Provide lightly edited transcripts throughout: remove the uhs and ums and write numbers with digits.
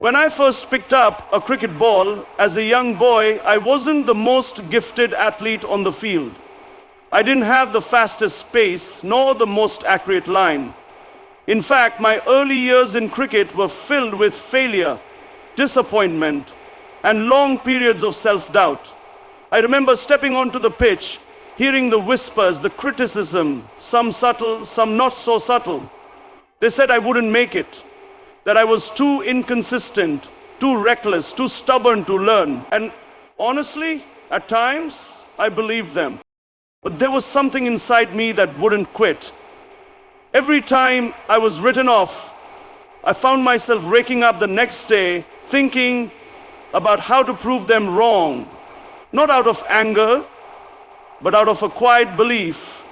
When I first picked up a cricket ball as a young boy, I wasn't the most gifted athlete on the field. I didn't have the fastest pace nor the most accurate line. In fact, my early years in cricket were filled with failure, disappointment, and long periods of self-doubt. I remember stepping onto the pitch, hearing the whispers, the criticism, some subtle, some not so subtle. They said I wouldn't make it, that I was too inconsistent, too reckless, too stubborn to learn. And honestly, at times, I believed them. But there was something inside me that wouldn't quit. Every time I was written off, I found myself waking up the next day thinking about how to prove them wrong, not out of anger, but out of a quiet belief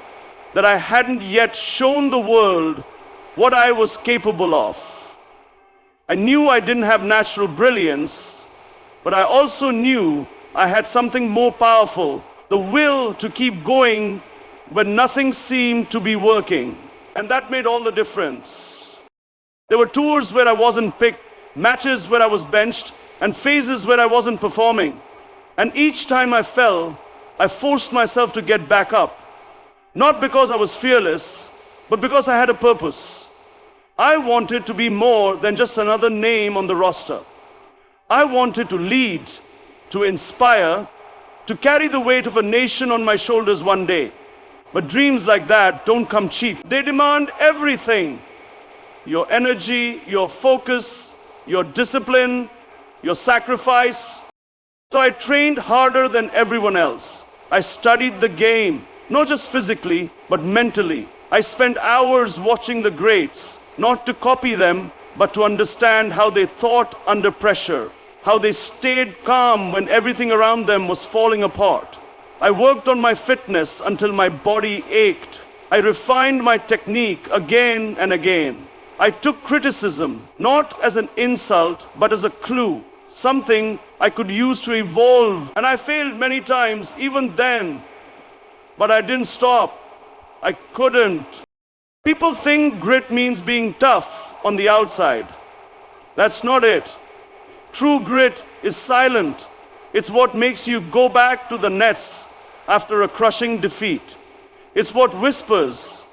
that I hadn't yet shown the world what I was capable of. I knew I didn't have natural brilliance, but I also knew I had something more powerful, the will to keep going when nothing seemed to be working. And that made all the difference. There were tours where I wasn't picked, matches where I was benched, and phases where I wasn't performing. And each time I fell, I forced myself to get back up. Not because I was fearless, but because I had a purpose. I wanted to be more than just another name on the roster. I wanted to lead, to inspire, to carry the weight of a nation on my shoulders one day. But dreams like that don't come cheap. They demand everything. Your energy, your focus, your discipline, your sacrifice. So I trained harder than everyone else. I studied the game, not just physically, but mentally. I spent hours watching the greats, not to copy them, but to understand how they thought under pressure, how they stayed calm when everything around them was falling apart. I worked on my fitness until my body ached. I refined my technique again and again. I took criticism, not as an insult, but as a clue, something I could use to evolve. And I failed many times, even then. But I didn't stop. I couldn't. People think grit means being tough on the outside. That's not it. True grit is silent. It's what makes you go back to the nets after a crushing defeat. It's what whispers,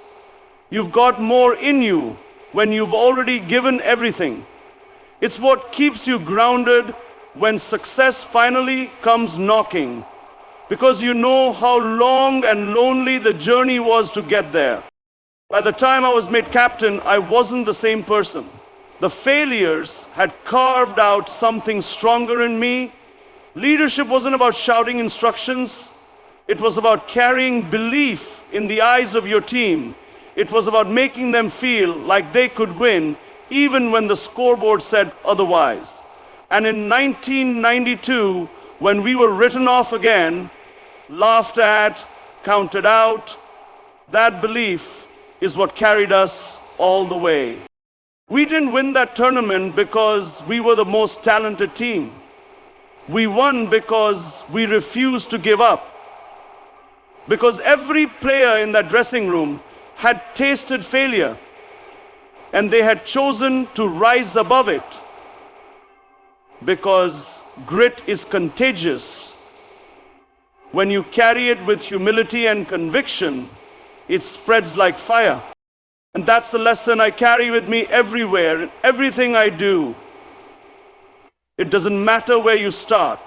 you've got more in you when you've already given everything. It's what keeps you grounded when success finally comes knocking, because you know how long and lonely the journey was to get there. By the time I was made captain, I wasn't the same person. The failures had carved out something stronger in me. Leadership wasn't about shouting instructions. It was about carrying belief in the eyes of your team. It was about making them feel like they could win even when the scoreboard said otherwise. And in 1992, when we were written off again, laughed at, counted out, that belief is what carried us all the way. We didn't win that tournament because we were the most talented team. We won because we refused to give up. Because every player in that dressing room had tasted failure and they had chosen to rise above it. Because grit is contagious. When you carry it with humility and conviction, it spreads like fire. And that's the lesson I carry with me everywhere, in everything I do. It doesn't matter where you start.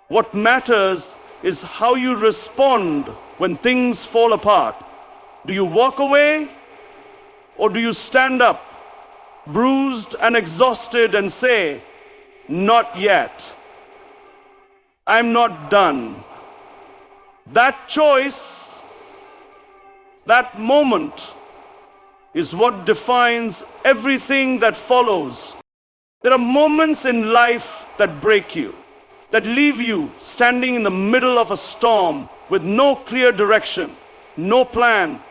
What matters is how you respond when things fall apart. Do you walk away or do you stand up, bruised and exhausted, and say, "Not yet. I'm not done"? That choice, that moment, is what defines everything that follows. There are moments in life that break you, that leave you standing in the middle of a storm with no clear direction, no plan,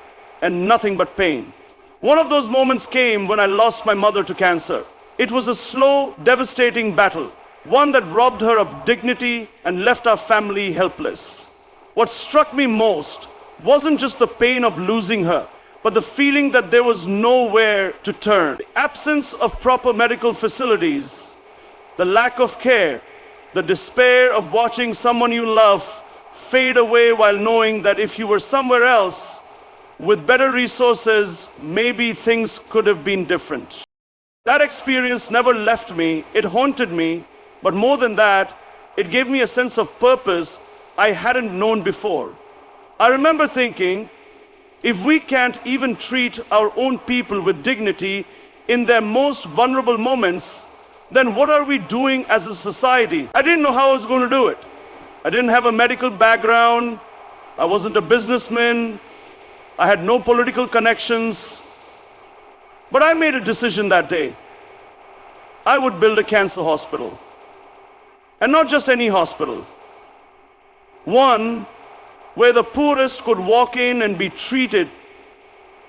and nothing but pain. One of those moments came when I lost my mother to cancer. It was a slow, devastating battle, one that robbed her of dignity and left our family helpless. What struck me most wasn't just the pain of losing her, but the feeling that there was nowhere to turn. The absence of proper medical facilities, the lack of care, the despair of watching someone you love fade away while knowing that if you were somewhere else with better resources, maybe things could have been different. That experience never left me. It haunted me, but more than that, it gave me a sense of purpose I hadn't known before. I remember thinking, if we can't even treat our own people with dignity in their most vulnerable moments, then what are we doing as a society? I didn't know how I was going to do it. I didn't have a medical background. I wasn't a businessman. I had no political connections. But I made a decision that day. I would build a cancer hospital. And not just any hospital. One where the poorest could walk in and be treated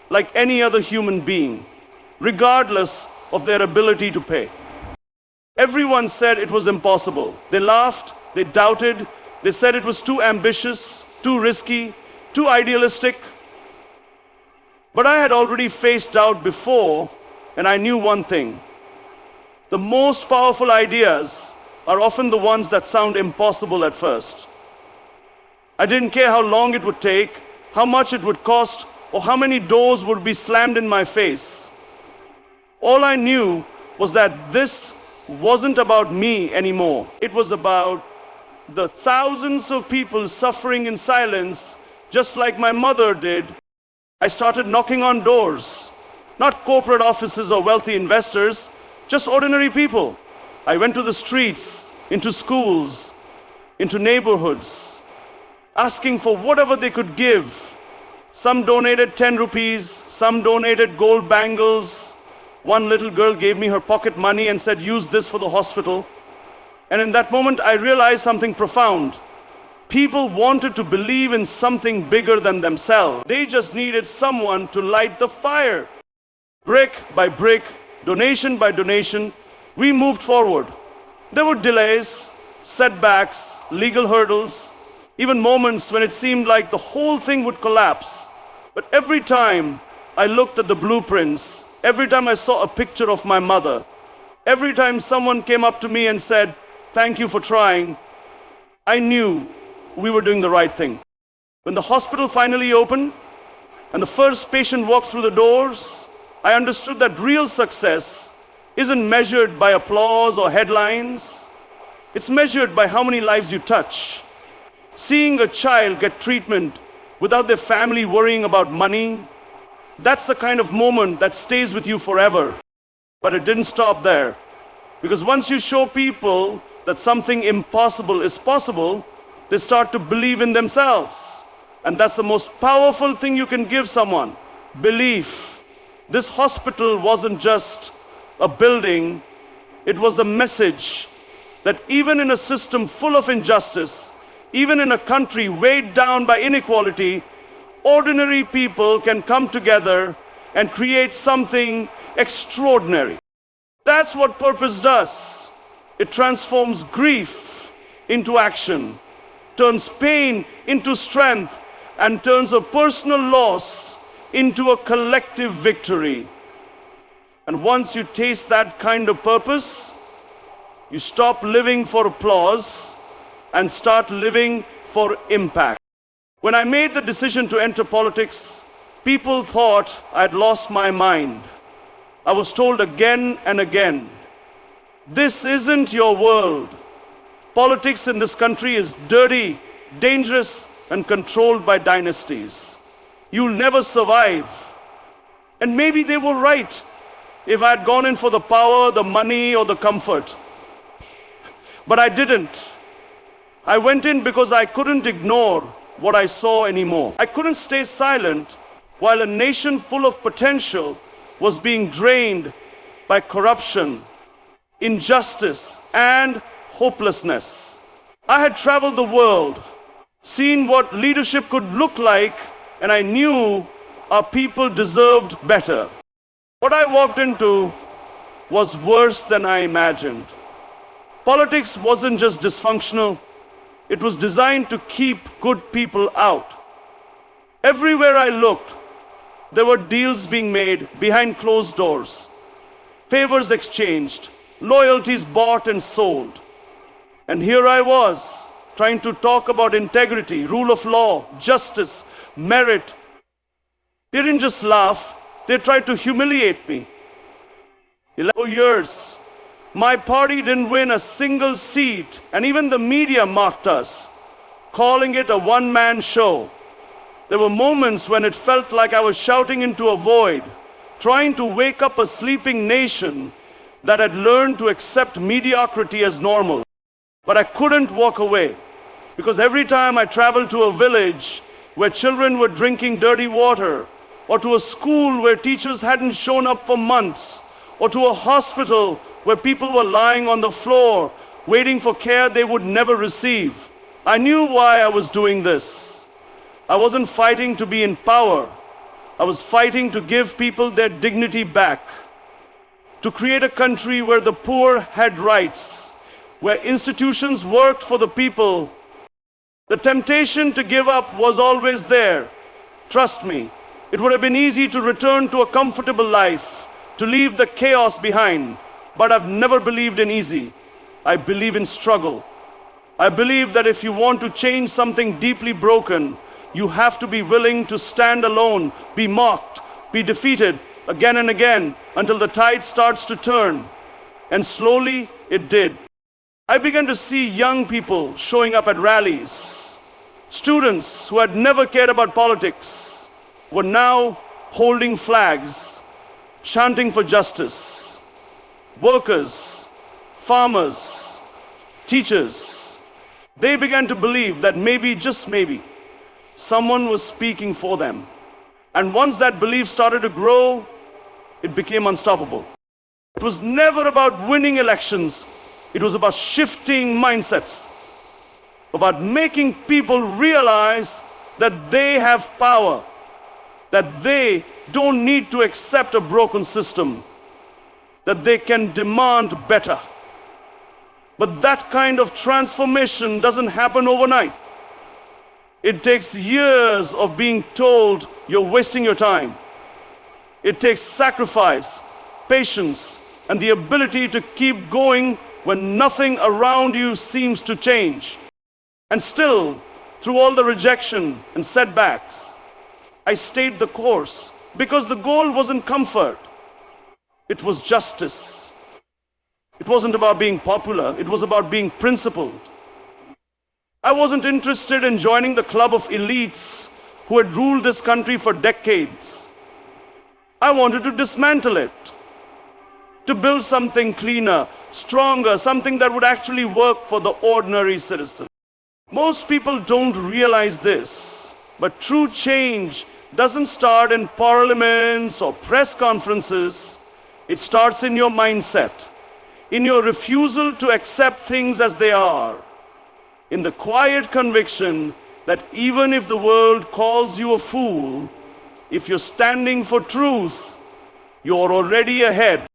like any other human being, regardless of their ability to pay. Everyone said it was impossible. They laughed, they doubted, they said it was too ambitious, too risky, too idealistic. But I had already faced doubt before, and I knew one thing. The most powerful ideas are often the ones that sound impossible at first. I didn't care how long it would take, how much it would cost, or how many doors would be slammed in my face. All I knew was that this wasn't about me anymore. It was about the thousands of people suffering in silence, just like my mother did. I started knocking on doors, not corporate offices or wealthy investors, just ordinary people. I went to the streets, into schools, into neighborhoods, asking for whatever they could give. Some donated 10 rupees, some donated gold bangles. One little girl gave me her pocket money and said, use this for the hospital. And in that moment, I realized something profound. People wanted to believe in something bigger than themselves. They just needed someone to light the fire. Brick by brick, donation by donation, we moved forward. There were delays, setbacks, legal hurdles, even moments when it seemed like the whole thing would collapse. But every time I looked at the blueprints, every time I saw a picture of my mother, every time someone came up to me and said, thank you for trying, I knew we were doing the right thing. When the hospital finally opened and the first patient walked through the doors, I understood that real success isn't measured by applause or headlines. It's measured by how many lives you touch. Seeing a child get treatment without their family worrying about money, that's the kind of moment that stays with you forever. But it didn't stop there. Because once you show people that something impossible is possible, they start to believe in themselves. And that's the most powerful thing you can give someone, belief. This hospital wasn't just a building, it was a message that even in a system full of injustice, even in a country weighed down by inequality, ordinary people can come together and create something extraordinary. That's what purpose does. It transforms grief into action, turns pain into strength, and turns a personal loss into a collective victory. And once you taste that kind of purpose, you stop living for applause and start living for impact. When I made the decision to enter politics, people thought I'd lost my mind. I was told again and again, this isn't your world. Politics in this country is dirty, dangerous, and controlled by dynasties. You'll never survive. And maybe they were right if I had gone in for the power, the money, or the comfort. But I didn't. I went in because I couldn't ignore what I saw anymore. I couldn't stay silent while a nation full of potential was being drained by corruption, injustice, and hopelessness. I had traveled the world, seen what leadership could look like, and I knew our people deserved better. What I walked into was worse than I imagined. Politics wasn't just dysfunctional, it was designed to keep good people out. Everywhere I looked, There were deals being made behind closed doors, favors exchanged, loyalties bought and sold. And here I was, trying to talk about integrity, rule of law, justice, merit. They didn't just laugh, they tried to humiliate me. 11 years, my party didn't win a single seat, and even the media mocked us, calling it a one-man show. There were moments when it felt like I was shouting into a void, trying to wake up a sleeping nation that had learned to accept mediocrity as normal. But I couldn't walk away, because every time I traveled to a village where children were drinking dirty water, or to a school where teachers hadn't shown up for months, or to a hospital where people were lying on the floor waiting for care they would never receive, I knew why I was doing this. I wasn't fighting to be in power. I was fighting to give people their dignity back, to create a country where the poor had rights, where institutions worked for the people. The temptation to give up was always there. Trust me, it would have been easy to return to a comfortable life, to leave the chaos behind. But I've never believed in easy. I believe in struggle. I believe that if you want to change something deeply broken, you have to be willing to stand alone, be mocked, be defeated again and again until the tide starts to turn. And slowly it did. I began to see young people showing up at rallies. Students who had never cared about politics were now holding flags, chanting for justice. Workers, farmers, teachers, they began to believe that maybe, just maybe, someone was speaking for them. And once that belief started to grow, it became unstoppable. It was never about winning elections. It was about shifting mindsets, about making people realize that they have power, that they don't need to accept a broken system, that they can demand better. But that kind of transformation doesn't happen overnight. It takes years of being told you're wasting your time. It takes sacrifice, patience, and the ability to keep going when nothing around you seems to change. And still, through all the rejection and setbacks, I stayed the course because the goal wasn't comfort. It was justice. It wasn't about being popular. It was about being principled. I wasn't interested in joining the club of elites who had ruled this country for decades. I wanted to dismantle it, to build something cleaner, stronger, something that would actually work for the ordinary citizen. Most people don't realize this, but true change doesn't start in parliaments or press conferences. It starts in your mindset, in your refusal to accept things as they are, in the quiet conviction that even if the world calls you a fool, if you're standing for truth, you're already ahead.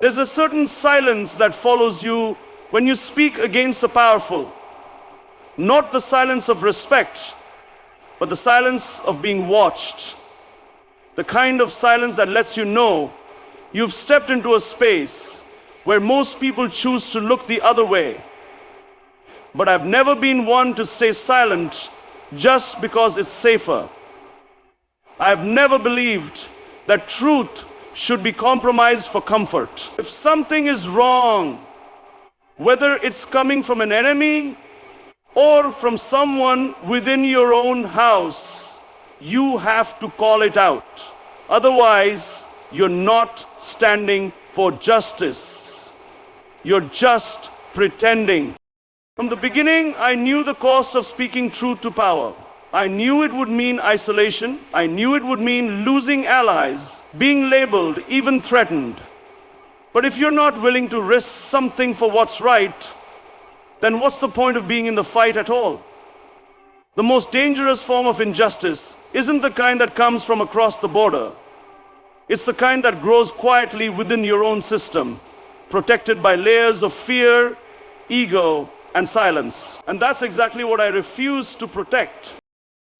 There's a certain silence that follows you when you speak against the powerful. Not the silence of respect, but the silence of being watched. The kind of silence that lets you know you've stepped into a space where most people choose to look the other way. But I've never been one to stay silent just because it's safer. I've never believed that truth should be compromised for comfort. If something is wrong, whether it's coming from an enemy or from someone within your own house, you have to call it out. Otherwise, you're not standing for justice. You're just pretending. From the beginning, I knew the cost of speaking truth to power. I knew it would mean isolation. I knew it would mean losing allies, being labeled, even threatened. But if you're not willing to risk something for what's right, then what's the point of being in the fight at all? The most dangerous form of injustice isn't the kind that comes from across the border. It's the kind that grows quietly within your own system, protected by layers of fear, ego, and silence. And that's exactly what I refuse to protect.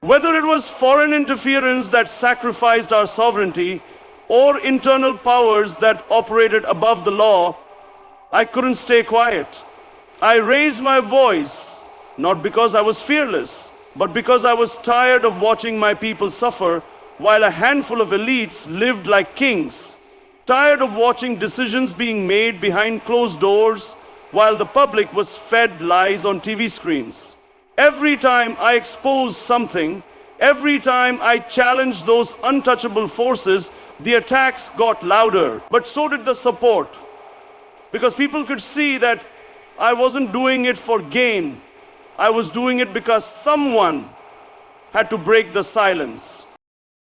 Whether it was foreign interference that sacrificed our sovereignty or internal powers that operated above the law, I couldn't stay quiet. I raised my voice, not because I was fearless, but because I was tired of watching my people suffer while a handful of elites lived like kings. Tired of watching decisions being made behind closed doors while the public was fed lies on TV screens. Every time I exposed something, every time I challenged those untouchable forces, the attacks got louder. But so did the support. Because people could see that I wasn't doing it for gain. I was doing it because someone had to break the silence.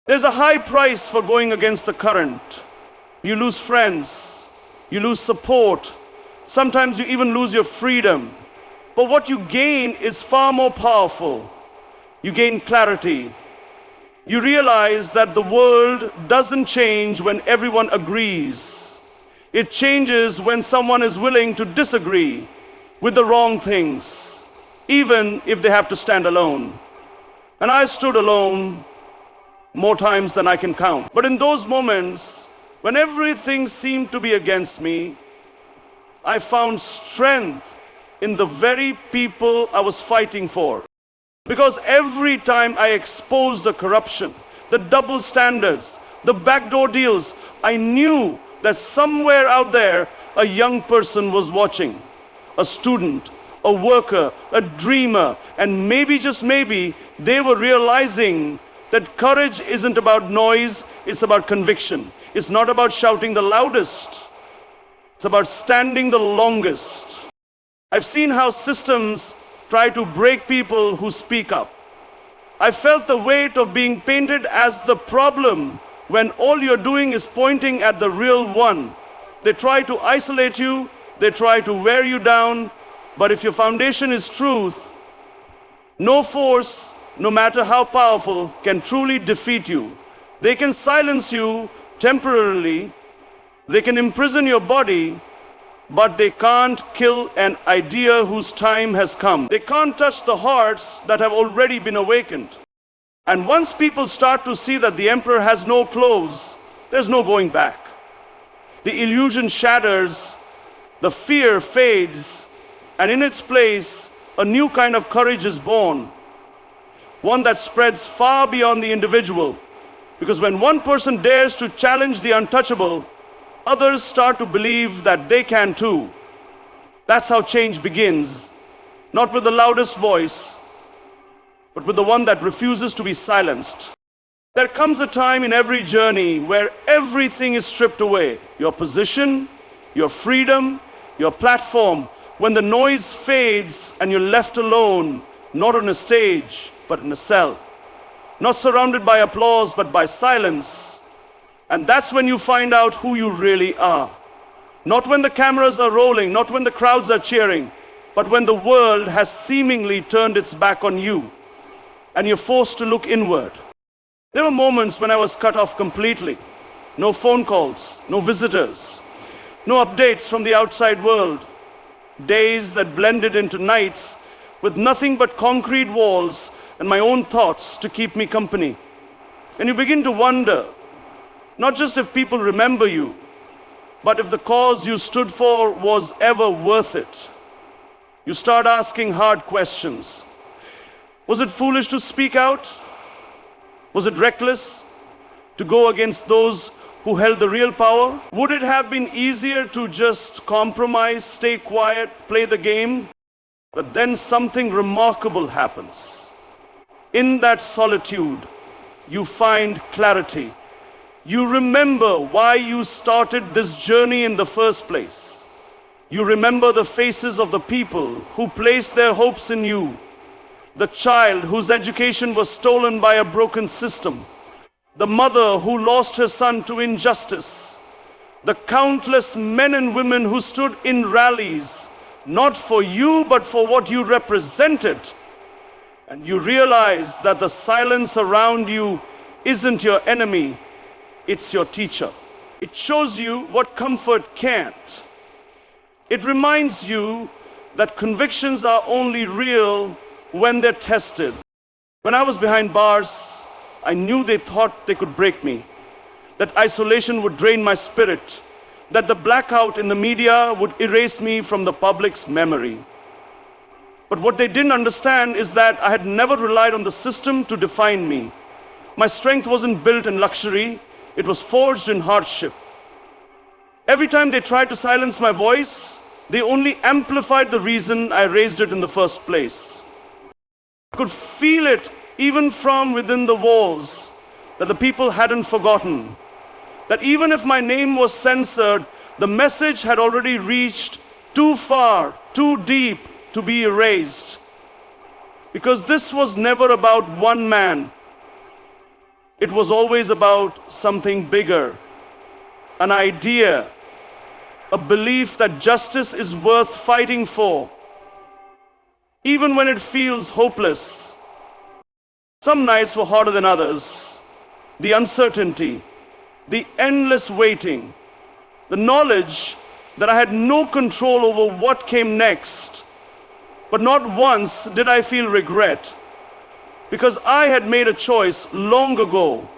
There's a high price for going against the current. You lose friends, you lose support, sometimes you even lose your freedom. But what you gain is far more powerful. You gain clarity. You realize that the world doesn't change when everyone agrees. It changes when someone is willing to disagree with the wrong things, even if they have to stand alone. And I stood alone more times than I can count. But in those moments, when everything seemed to be against me, I found strength in the very people I was fighting for. Because every time I exposed the corruption, the double standards, the backdoor deals, I knew that somewhere out there, a young person was watching. A student, a worker, a dreamer, and maybe, just maybe, they were realizing that courage isn't about noise, it's about conviction. It's not about shouting the loudest, it's about standing the longest. I've seen how systems try to break people who speak up. I felt the weight of being painted as the problem when all you're doing is pointing at the real one. They try to isolate you, they try to wear you down, but if your foundation is truth, no force, no matter how powerful, can truly defeat you. They can silence you temporarily, they can imprison your body, but they can't kill an idea whose time has come. They can't touch the hearts that have already been awakened. And once people start to see that the emperor has no clothes, there's no going back. The illusion shatters, the fear fades, and in its place, a new kind of courage is born. One that spreads far beyond the individual. Because when one person dares to challenge the untouchable, others start to believe that they can too. That's how change begins. Not with the loudest voice, but with the one that refuses to be silenced. There comes a time in every journey where everything is stripped away. Your position, your freedom, your platform. When the noise fades and you're left alone, not on a stage, but in a cell. Not surrounded by applause, but by silence. And that's when you find out who you really are. Not when the cameras are rolling, not when the crowds are cheering, but when the world has seemingly turned its back on you and you're forced to look inward. There were moments when I was cut off completely. No phone calls, no visitors, no updates from the outside world. Days that blended into nights with nothing but concrete walls and my own thoughts to keep me company. And you begin to wonder, not just if people remember you, but if the cause you stood for was ever worth it. You start asking hard questions. Was it foolish to speak out? Was it reckless to go against those who held the real power? Would it have been easier to just compromise, stay quiet, play the game? But then something remarkable happens. In that solitude, you find clarity. You remember why you started this journey in the first place. You remember the faces of the people who placed their hopes in you. The child whose education was stolen by a broken system. The mother who lost her son to injustice. The countless men and women who stood in rallies, not for you, but for what you represented. And you realize that the silence around you isn't your enemy, it's your teacher. It shows you what comfort can't. It reminds you that convictions are only real when they're tested. When I was behind bars, I knew they thought they could break me, that isolation would drain my spirit, that the blackout in the media would erase me from the public's memory. But what they didn't understand is that I had never relied on the system to define me. My strength wasn't built in luxury, it was forged in hardship. Every time they tried to silence my voice, they only amplified the reason I raised it in the first place. I could feel it even from within the walls, that the people hadn't forgotten, that even if my name was censored, the message had already reached too far, too deep to be erased. Because this was never about one man. It was always about something bigger, an idea, a belief that justice is worth fighting for, even when it feels hopeless. Some nights were harder than others. The uncertainty, the endless waiting, the knowledge that I had no control over what came next. But not once did I feel regret, because I had made a choice long ago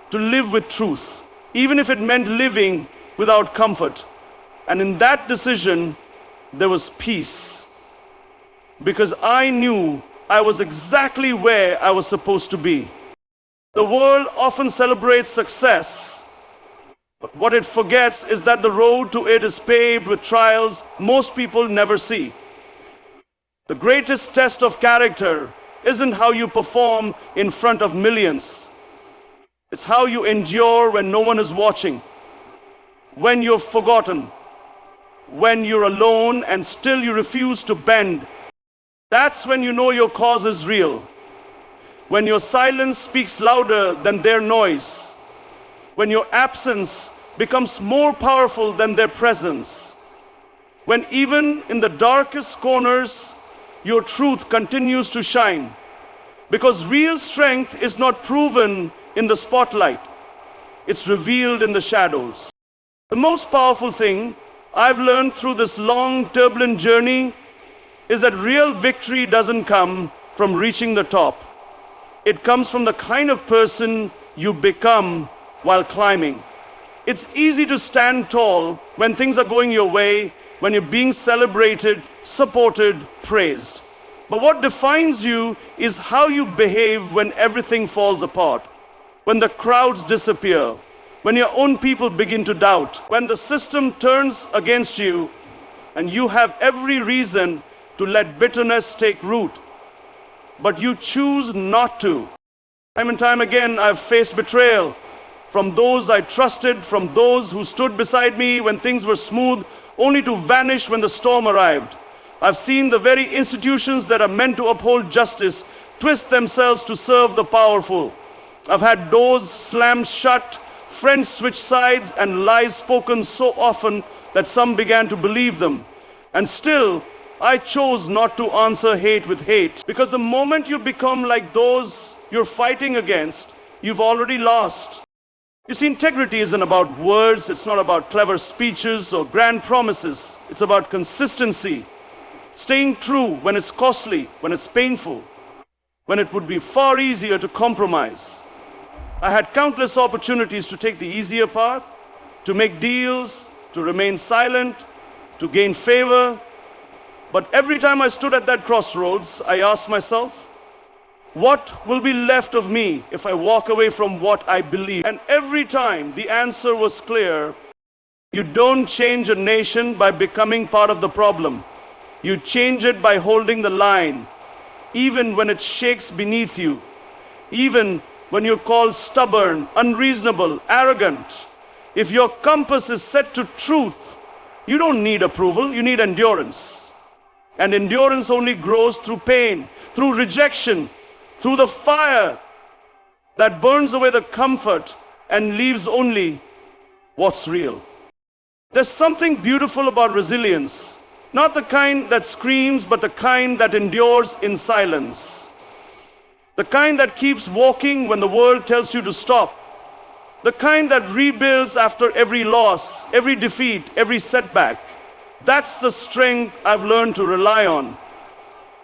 to live with truth, even if it meant living without comfort. And in that decision, there was peace, because I knew I was exactly where I was supposed to be. The world often celebrates success, but what it forgets is that the road to it is paved with trials most people never see. The greatest test of character isn't how you perform in front of millions. It's how you endure when no one is watching, when you're forgotten, when you're alone and still you refuse to bend. That's when you know your cause is real. When your silence speaks louder than their noise. When your absence becomes more powerful than their presence. When even in the darkest corners, your truth continues to shine. Because real strength is not proven in the spotlight. It's revealed in the shadows. The most powerful thing I've learned through this long, turbulent journey is that real victory doesn't come from reaching the top. It comes from the kind of person you become while climbing. It's easy to stand tall when things are going your way, when you're being celebrated, supported, praised. But what defines you is how you behave when everything falls apart, when the crowds disappear, when your own people begin to doubt, when the system turns against you and you have every reason to let bitterness take root, but you choose not to. Time and time again, I've faced betrayal from those I trusted, from those who stood beside me when things were smooth, only to vanish when the storm arrived. I've seen the very institutions that are meant to uphold justice twist themselves to serve the powerful. I've had doors slammed shut, friends switch sides, and lies spoken so often that some began to believe them. And still, I chose not to answer hate with hate, because the moment you become like those you're fighting against, you've already lost. You see, integrity isn't about words, it's not about clever speeches or grand promises. It's about consistency, staying true when it's costly, when it's painful, when it would be far easier to compromise. I had countless opportunities to take the easier path, to make deals, to remain silent, to gain favor. But every time I stood at that crossroads, I asked myself, what will be left of me if I walk away from what I believe? And every time the answer was clear. You don't change a nation by becoming part of the problem. You change it by holding the line, even when it shakes beneath you, even when you're called stubborn, unreasonable, arrogant. If your compass is set to truth, you don't need approval, you need endurance. And endurance only grows through pain, through rejection, through the fire that burns away the comfort and leaves only what's real. There's something beautiful about resilience, not the kind that screams, but the kind that endures in silence. The kind that keeps walking when the world tells you to stop. The kind that rebuilds after every loss, every defeat, every setback. That's the strength I've learned to rely on.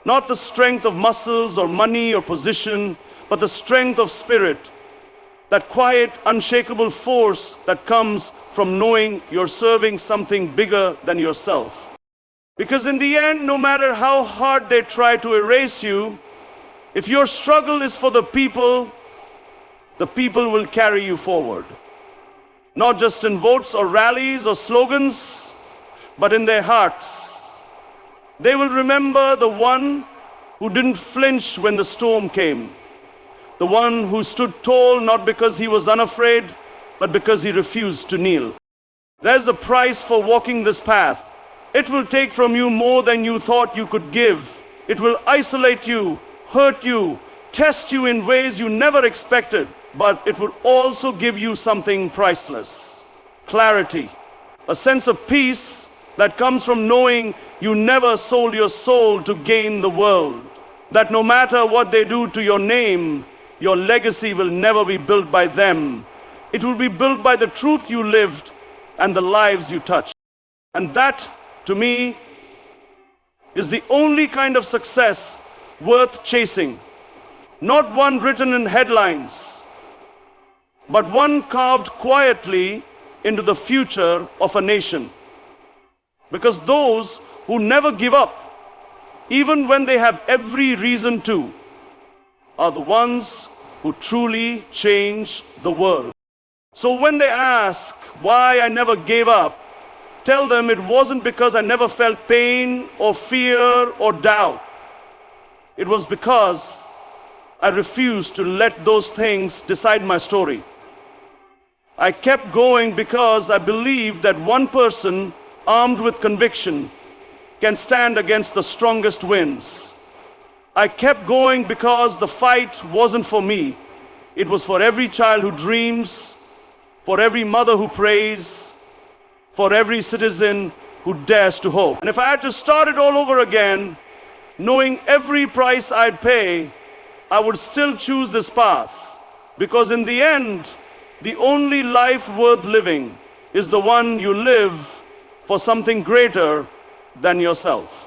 Not the strength of muscles or money or position, but the strength of spirit. That quiet, unshakable force that comes from knowing you're serving something bigger than yourself. Because in the end, no matter how hard they try to erase you, if your struggle is for the people will carry you forward. Not just in votes or rallies or slogans, but in their hearts. They will remember the one who didn't flinch when the storm came. The one who stood tall not because he was unafraid, but because he refused to kneel. There's a price for walking this path. It will take from you more than you thought you could give. It will isolate you, hurt you, test you in ways you never expected, but it will also give you something priceless. Clarity, a sense of peace that comes from knowing you never sold your soul to gain the world. That no matter what they do to your name, your legacy will never be built by them. It will be built by the truth you lived and the lives you touched. And that, to me, is the only kind of success worth chasing. Not one written in headlines, but one carved quietly into the future of a nation. Because those who never give up, even when they have every reason to, are the ones who truly change the world. So when they ask why I never gave up, tell them it wasn't because I never felt pain or fear or doubt. It was because I refused to let those things decide my story. I kept going because I believed that one person armed with conviction can stand against the strongest winds. I kept going because the fight wasn't for me. It was for every child who dreams, for every mother who prays, for every citizen who dares to hope. And if I had to start it all over again, knowing every price I'd pay, I would still choose this path. Because in the end, the only life worth living is the one you live for something greater than yourself.